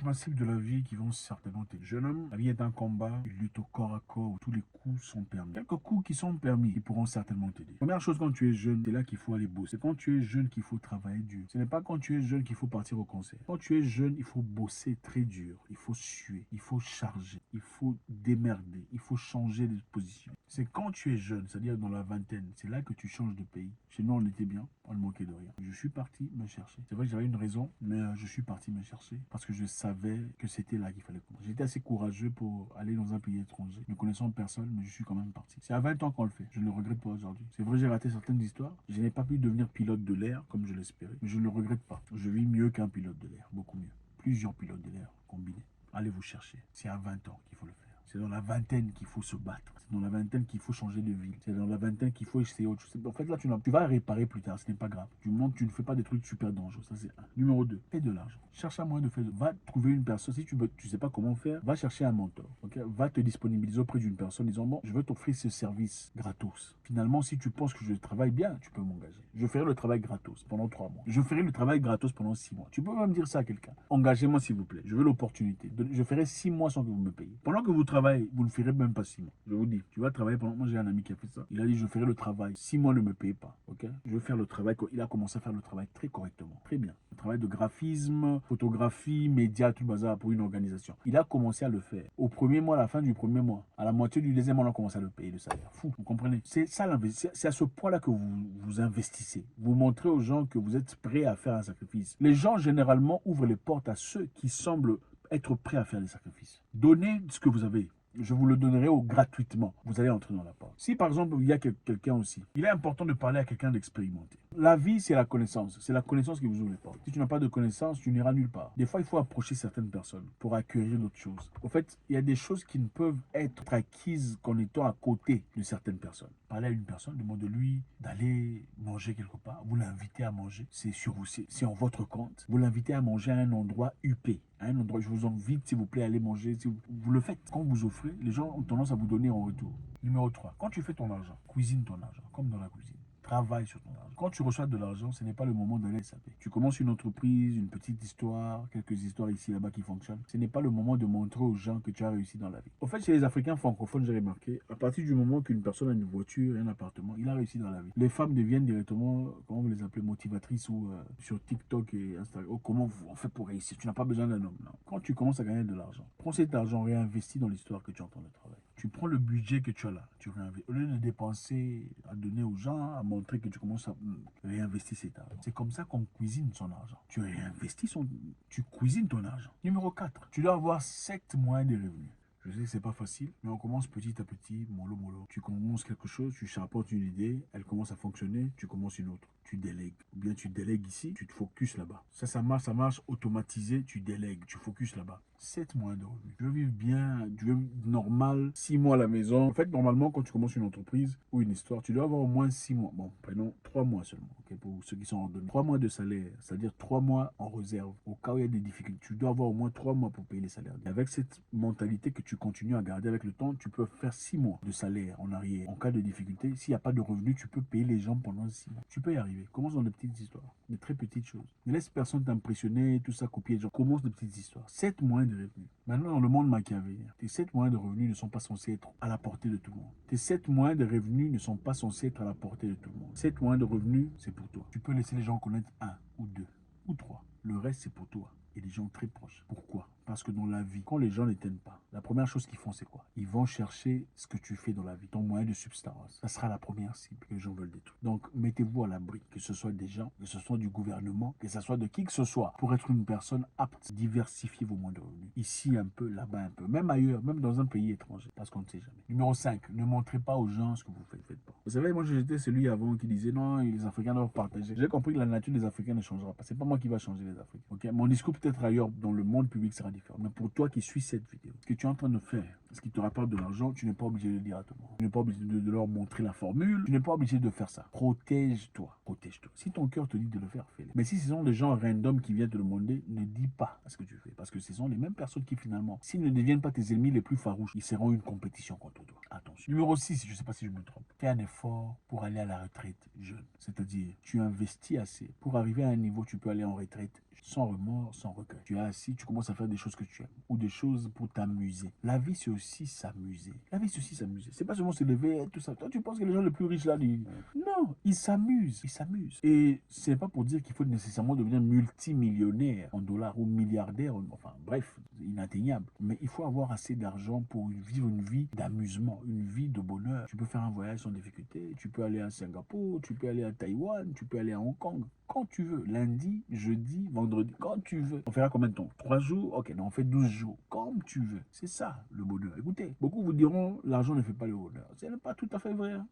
massifs de la vie qui vont certainement t'aider. Jeune homme, la vie est un combat, il lutte au corps à corps où tous les coups sont permis. Quelques coups qui sont permis, qui pourront certainement t'aider. Première chose, quand tu es jeune, c'est là qu'il faut aller bosser. C'est quand tu es jeune qu'il faut travailler dur. Ce n'est pas quand tu es jeune qu'il faut partir au concert. Quand tu es jeune, il faut bosser très dur, il faut suer, il faut charger, il faut démerder, il faut changer de position. C'est quand tu es jeune, c'est-à-dire dans la vingtaine, c'est là que tu changes de pays. Chez nous, on était bien, on ne manquait de rien. Je suis parti me chercher. C'est vrai que j'avais une raison, mais je suis parti me chercher parce que je savais que c'était là qu'il fallait commencer. J'étais assez courageux pour aller dans un pays étranger, ne connaissant personne, mais je suis quand même parti. C'est à 20 ans qu'on le fait. Je ne le regrette pas aujourd'hui. C'est vrai, j'ai raté certaines histoires. Je n'ai pas pu devenir pilote de l'air comme je l'espérais, mais je ne le regrette pas. Je vis mieux qu'un pilote de l'air, beaucoup mieux. Plusieurs pilotes de l'air combinés. Allez vous chercher. C'est à 20 ans qu'il faut le faire. C'est dans la vingtaine qu'il faut se battre. C'est dans la vingtaine qu'il faut changer de vie. C'est dans la vingtaine qu'il faut essayer autre chose. En fait, là, tu vas réparer plus tard. Ce n'est pas grave. Du moment que tu ne fais pas des trucs super dangereux. Ça, c'est un. Numéro 2, fais de l'argent. Cherche un moyen de faire. Va trouver une personne. Si tu ne sais pas comment faire, va chercher un mentor. Okay? Va te disponibiliser auprès d'une personne disant, bon, je veux t'offrir ce service gratos. Finalement, si tu penses que je travaille bien, tu peux m'engager. Je ferai le travail gratos pendant 3 mois. Je ferai le travail gratos pendant 6 mois. Tu peux même dire ça à quelqu'un. Engagez-moi, s'il vous plaît. Je veux l'opportunité. Je ferai 6 mois sans que vous me payiez. Pendant que vous travaillez, vous ne ferez même pas 6 mois. Je vous dis, tu vas travailler pendant. Moi, j'ai un ami qui a fait ça. Il a dit, je ferai le travail. 6 mois, ne me payez pas. Ok? Je vais faire le travail. Il a commencé à faire le travail très correctement. Très bien. Le travail de graphisme, photographie, médias, tout le bazar pour une organisation. Il a commencé à le faire. Au premier mois, à la fin du premier mois, à la moitié du deuxième mois, on a commencé à le payer le salaire. Fou, vous comprenez? C'est ça l'investissement. C'est à ce point-là que vous investissez. Vous montrez aux gens que vous êtes prêts à faire un sacrifice. Les gens, généralement, ouvrent les portes à ceux qui semblent être prêts à faire des sacrifices. Donnez ce que vous avez. Je vous le donnerai gratuitement. Vous allez entrer dans la porte. Si par exemple, il y a quelqu'un aussi, il est important de parler à quelqu'un d'expérimenté. La vie, c'est la connaissance. C'est la connaissance qui vous ouvre les portes. Si tu n'as pas de connaissance, tu n'iras nulle part. Des fois, il faut approcher certaines personnes pour acquérir d'autres choses. Au fait, il y a des choses qui ne peuvent être acquises qu'en étant à côté de certaines personnes. Parler à une personne, demandez-lui d'aller manger quelque part. Vous l'invitez à manger. C'est sur vous, c'est en votre compte. Vous l'invitez à manger à un endroit huppé. À un endroit, je vous invite, s'il vous plaît, à aller manger. Si vous le faites. Quand vous offrez, les gens ont tendance à vous donner en retour. Numéro 3. Quand tu fais ton argent, cuisine ton argent, comme dans la cuisine. Travaille sur ton argent. Quand tu reçois de l'argent, ce n'est pas le moment d'aller saper. Tu commences une entreprise, une petite histoire, quelques histoires ici là-bas qui fonctionnent. Ce n'est pas le moment de montrer aux gens que tu as réussi dans la vie. Au fait, chez les Africains francophones, j'ai remarqué, à partir du moment qu'une personne a une voiture et un appartement, il a réussi dans la vie. Les femmes deviennent directement, comment vous les appelez, motivatrices ou sur TikTok et Instagram. Oh, comment on fait pour réussir? Tu n'as pas besoin d'un homme. Non. Quand tu commences à gagner de l'argent, prends cet argent, réinvestis dans l'histoire que tu es en train de travailler. Tu prends le budget que tu as là, tu réinvestis. Au lieu de dépenser, à donner aux gens, à montrer que tu commences à réinvestir cet argent. C'est comme ça qu'on cuisine son argent. Tu cuisines ton argent. Numéro 4, tu dois avoir 7 moyens de revenus. Je sais que c'est pas facile, mais on commence petit à petit, mollo mollo. Tu commences quelque chose, tu charpentes une idée, elle commence à fonctionner, tu commences une autre. Tu délègues. Ou bien tu délègues ici, tu te focuses là-bas. Ça marche, automatisé, tu délègues, tu focuses là-bas. 7 mois de revenus. Je veux vivre bien, je veux normal, 6 mois à la maison. En fait, normalement, quand tu commences une entreprise ou une histoire, tu dois avoir au moins 6 mois. Bon, prenons 3 mois seulement, ok, pour ceux qui sont en données. 3 mois de salaire, c'est-à-dire 3 mois en réserve. Au cas où il y a des difficultés, tu dois avoir au moins 3 mois pour payer les salaires. Et avec cette mentalité que tu continues à garder avec le temps, tu peux faire 6 mois de salaire en arrière. En cas de difficulté, s'il n'y a pas de revenus, tu peux payer les gens pendant 6 mois. Tu peux y arriver. Commence dans des petites histoires, des très petites choses. Ne laisse personne t'impressionner, tout ça, copier les gens. Commence des petites histoires. 7 moyens de revenus. Maintenant, dans le monde machiavélien, tes 7 moyens de revenus ne sont pas censés être à la portée de tout le monde. Tes 7 moyens de revenus ne sont pas censés être à la portée de tout le monde. 7 moyens de revenus, c'est pour toi. Tu peux laisser les gens connaître 1 ou 2 ou 3. Le reste, c'est pour toi et des gens très proches. Pourquoi? Parce que dans la vie, quand les gens ne t'aiment pas, la première chose qu'ils font, c'est quoi? Ils vont chercher ce que tu fais dans la vie, ton moyen de subsistance. Ça sera la première cible que les gens veulent détruire. Donc, mettez-vous à l'abri, que ce soit des gens, que ce soit du gouvernement, que ce soit de qui que ce soit, pour être une personne apte. Diversifiez vos moyens de revenus. Ici un peu, là-bas un peu, même ailleurs, même dans un pays étranger, parce qu'on ne sait jamais. Numéro 5, ne montrez pas aux gens ce que vous faites. Faites pas. Vous savez, moi j'étais celui avant qui disait non, les Africains doivent partager. J'ai compris que la nature des Africains ne changera pas. C'est pas moi qui va changer les Africains. Ok, mon discours peut-être ailleurs dans le monde public sera différent. Mais pour toi qui suis cette vidéo, ce que tu es en train de faire, ce qui te rapporte de l'argent, tu n'es pas obligé de le dire à tout le monde. Tu n'es pas obligé de leur montrer la formule. Tu n'es pas obligé de faire ça. Protège-toi. Protège-toi. Si ton cœur te dit de le faire, fais-le. Mais si ce sont des gens random qui viennent te demander, ne dis pas ce que tu fais. Parce que ce sont les mêmes personnes qui finalement, s'ils ne deviennent pas tes ennemis les plus farouches, ils seront une compétition contre toi. Attention. Numéro 6, je ne sais pas si je me trompe. Fais un effort pour aller à la retraite jeune. C'est-à-dire, tu investis assez. Pour arriver à un niveau, tu peux aller en retraite sans remords, sans regret. Tu es assis, tu commences à faire des choses que tu aimes ou des choses pour t'amuser. La vie, c'est aussi s'amuser. La vie, c'est aussi s'amuser. C'est pas seulement se lever et tout ça. Toi, tu penses que les gens les plus riches là, non, ils s'amusent. Ils s'amusent. Et c'est pas pour dire qu'il faut nécessairement devenir multimillionnaire en dollars ou milliardaire. Enfin, bref, inatteignable. Mais il faut avoir assez d'argent pour vivre une vie d'amusement, une vie de bonheur. Tu peux faire un voyage sans difficulté. Tu peux aller à Singapour, tu peux aller à Taïwan, tu peux aller à Hong Kong. Quand tu veux, lundi, jeudi, vendredi, quand tu veux. On fera combien de temps? 3 jours? Ok, non, on fait 12 jours. Comme tu veux. C'est ça, le bonheur. Écoutez, beaucoup vous diront, l'argent ne fait pas le bonheur. Ce n'est pas tout à fait vrai. Hein?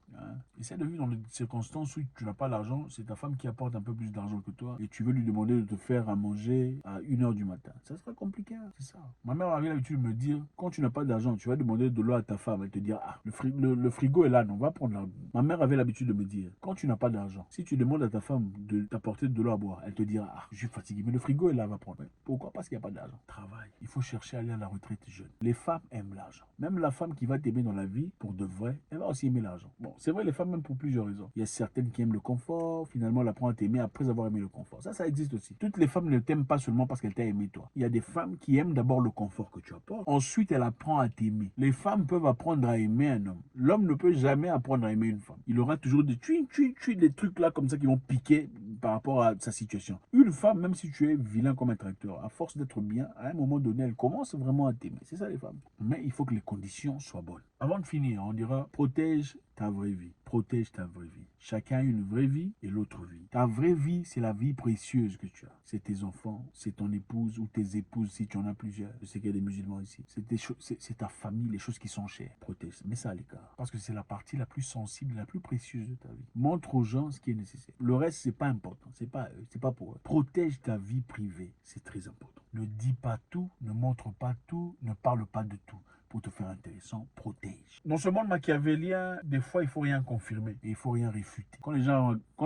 Essaie de vivre dans des circonstances où tu n'as pas l'argent. C'est ta femme qui apporte un peu plus d'argent que toi et tu veux lui demander de te faire à manger à 1h du matin. Ça sera compliqué, c'est ça. Ma mère avait l'habitude de me dire, quand tu n'as pas d'argent, tu vas demander de l'eau à ta femme. Elle te dira, ah, le frigo est là, non, on va prendre l'argent. Ma mère avait l'habitude de me dire, quand tu n'as pas d'argent, si tu demandes à ta femme de t'apporter de l'eau à boire, elle te dira, ah, je suis fatigué, mais le frigo est là, va prendre. Pourquoi? Parce qu'il n'y a pas d'argent. Travail. Il faut chercher à aller à la retraite jeune. Les femmes aiment l'argent. Même la femme qui va t'aimer dans la vie, pour de vrai, elle va aussi aimer l'argent. Bon, c'est vrai, les femmes aiment pour plusieurs raisons. Il y a certaines qui aiment le confort, finalement, elle apprend à t'aimer après avoir aimé le confort. Ça existe aussi. Toutes les femmes ne t'aiment pas seulement parce qu'elles t'ont aimé toi. Il y a des femmes qui aiment d'abord le confort que tu apportes. Ensuite, elle apprend à t'aimer. Les femmes peuvent apprendre à aimer un homme. L'homme ne peut jamais apprendre à aimer une femme. Il aura toujours des des trucs là comme ça qui vont piquer par rapport à sa situation. Une femme, même si tu es vilain comme un tracteur, à force d'être bien, à un moment donné, elle commence vraiment à t'aimer. C'est ça les femmes. Mais il faut que les conditions soient bonnes. Avant de finir, on dira protège ta vraie vie. Protège ta vraie vie. Chacun a une vraie vie et l'autre vie. Ta vraie vie, c'est la vie précieuse que tu as. C'est tes enfants, c'est ton épouse ou tes épouses si tu en as plusieurs. Je sais qu'il y a des musulmans ici. C'est ta famille, les choses qui sont chères. Protège. Mets ça à l'écart. Parce que c'est la partie la plus sensible, la plus précieuse de ta vie. Montre aux gens ce qui est nécessaire. Le reste, c'est pas important. C'est pas pour eux. Protège ta vie privée. C'est très important. Ne dis pas tout, ne montre pas tout, ne parle pas de tout. Pour te faire intéressant, protège. Dans ce monde machiavélien, des fois, il ne faut rien confirmer et il ne faut rien réfuter. Quand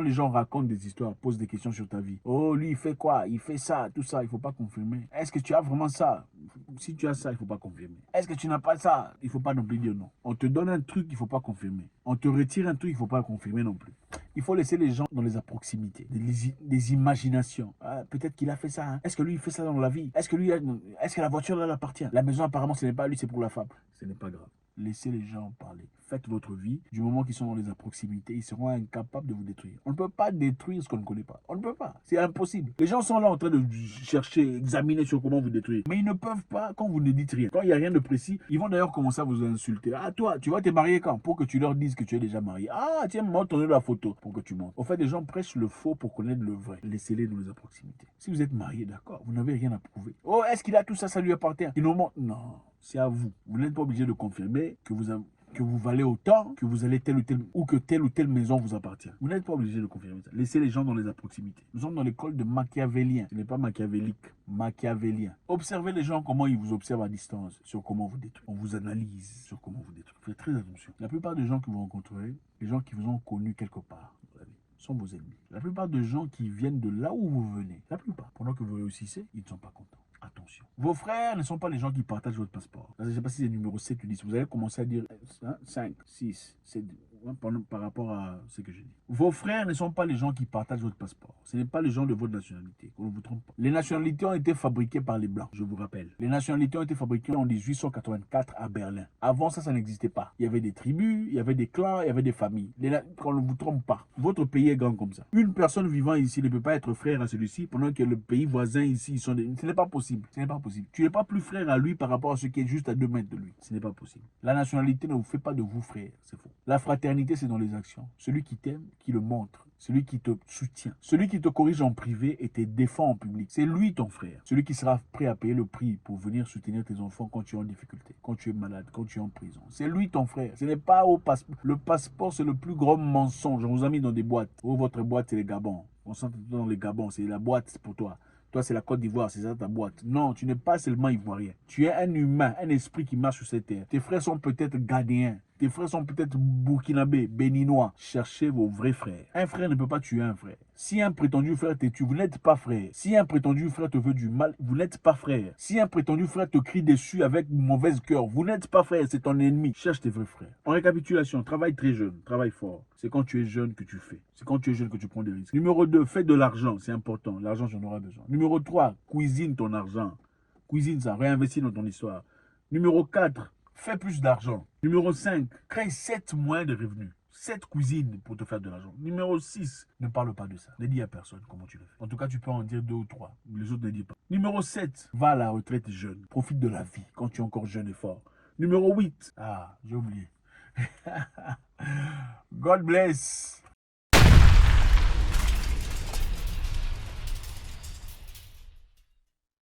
les gens racontent des histoires, posent des questions sur ta vie, oh, lui, il fait quoi? Il fait ça, tout ça, il ne faut pas confirmer. Est-ce que tu as vraiment ça? Si tu as ça, il ne faut pas confirmer. Est-ce que tu n'as pas ça? Il ne faut pas non plus dire non. On te donne un truc, il ne faut pas confirmer. On te retire un truc, il ne faut pas confirmer non plus. Il faut laisser les gens dans les proximités, des imaginations. Ah, peut-être qu'il a fait ça. Hein. Est-ce que lui, il fait ça dans la vie? Est-ce que la voiture, là, l'appartient? La maison, apparemment, ce n'est pas à lui, c'est pour la femme. Ce n'est pas grave. Laissez les gens parler. Faites votre vie. Du moment qu'ils sont dans les proximités, ils seront incapables de vous détruire. On ne peut pas détruire ce qu'on ne connaît pas. On ne peut pas. C'est impossible. Les gens sont là en train de chercher, examiner sur comment vous détruire. Mais ils ne peuvent pas quand vous ne dites rien. Quand il n'y a rien de précis, ils vont d'ailleurs commencer à vous insulter. Ah, toi, tu vas te marier quand? Pour que tu leur dises que tu es déjà marié. Ah, tiens, montre-nous la photo pour que tu montres. En fait, les gens prêchent le faux pour connaître le vrai. Laissez-les dans les proximités. Si vous êtes marié, d'accord, vous n'avez rien à prouver. Oh, est-ce qu'il a tout ça, ça lui appartient? Il nous montre. Non, c'est à vous. Vous n'êtes pas obligé de confirmer que vous valez autant, que vous allez telle ou telle maison vous appartient. Vous n'êtes pas obligé de confirmer ça. Laissez les gens dans les proximités. Nous sommes dans l'école de machiavélien. Ce n'est pas machiavélique, machiavélien. Observez les gens comment ils vous observent à distance, sur comment vous détruisent. On vous analyse sur comment vous détruisez. Faites très attention. La plupart des gens que vous rencontrerez, les gens qui vous ont connu quelque part dans la vie, sont vos ennemis. La plupart des gens qui viennent de là où vous venez, la plupart, pendant que vous réussissez, ils ne sont pas contents. Attention. Vos frères ne sont pas les gens qui partagent votre passeport. Je ne sais pas si c'est numéro 7 ou 10. Vous allez commencer à dire 5, 6, 7, par rapport à ce que je dis. Vos frères ne sont pas les gens qui partagent votre passeport. Ce n'est pas les gens de votre nationalité. On ne vous trompe pas. Les nationalités ont été fabriquées par les Blancs, je vous rappelle. Les nationalités ont été fabriquées en 1884 à Berlin. Avant ça, ça n'existait pas. Il y avait des tribus, il y avait des clans, il y avait des familles. On ne vous trompe pas. Votre pays est grand comme ça. Une personne vivant ici ne peut pas être frère à celui-ci pendant que le pays voisin ici, ce n'est pas possible. Ce n'est pas possible. Tu n'es pas plus frère à lui par rapport à ce qui est juste à 2 mètres de lui. Ce n'est pas possible. La nationalité ne vous fait pas de vous frère. C'est faux. La fraternité, c'est dans les actions. Celui qui t'aime, qui le montre. Celui qui te soutient. Celui qui te corrige en privé et te défend en public. C'est lui ton frère. Celui qui sera prêt à payer le prix pour venir soutenir tes enfants quand tu es en difficulté, quand tu es malade, quand tu es en prison. C'est lui ton frère. Ce n'est pas au passeport. Le passeport, c'est le plus grand mensonge. On vous a mis dans des boîtes. Oh, votre boîte, c'est les Gabons. On s'entend dans les Gabons. C'est la boîte, c'est pour toi. Toi, c'est la Côte d'Ivoire, c'est ça ta boîte. Non, tu n'es pas seulement ivoirien. Tu es un humain, un esprit qui marche sur cette terre. Tes frères sont peut-être ghanéens. Tes frères sont peut-être burkinabés, béninois. Cherchez vos vrais frères. Un frère ne peut pas tuer un frère. Si un prétendu frère te tue, vous n'êtes pas frère. Si un prétendu frère te veut du mal, vous n'êtes pas frère. Si un prétendu frère te crie dessus avec mauvaise cœur, vous n'êtes pas frère, c'est ton ennemi. Cherche tes vrais frères. En récapitulation, travaille très jeune, travaille fort. C'est quand tu es jeune que tu fais. C'est quand tu es jeune que tu prends des risques. Numéro 2, fais de l'argent, c'est important. L'argent, j'en aurai besoin. Numéro 3, cuisine ton argent. Cuisine ça, réinvestis dans ton histoire. Numéro 4, fais plus d'argent. Numéro 5, crée 7 moyens de revenus. 7 cuisines pour te faire de l'argent. Numéro 6, ne parle pas de ça. Ne dis à personne comment tu le fais. En tout cas, tu peux en dire 2 ou 3. Les autres ne disent pas. Numéro 7, va à la retraite jeune. Profite de la vie quand tu es encore jeune et fort. Numéro 8, j'ai oublié. God bless.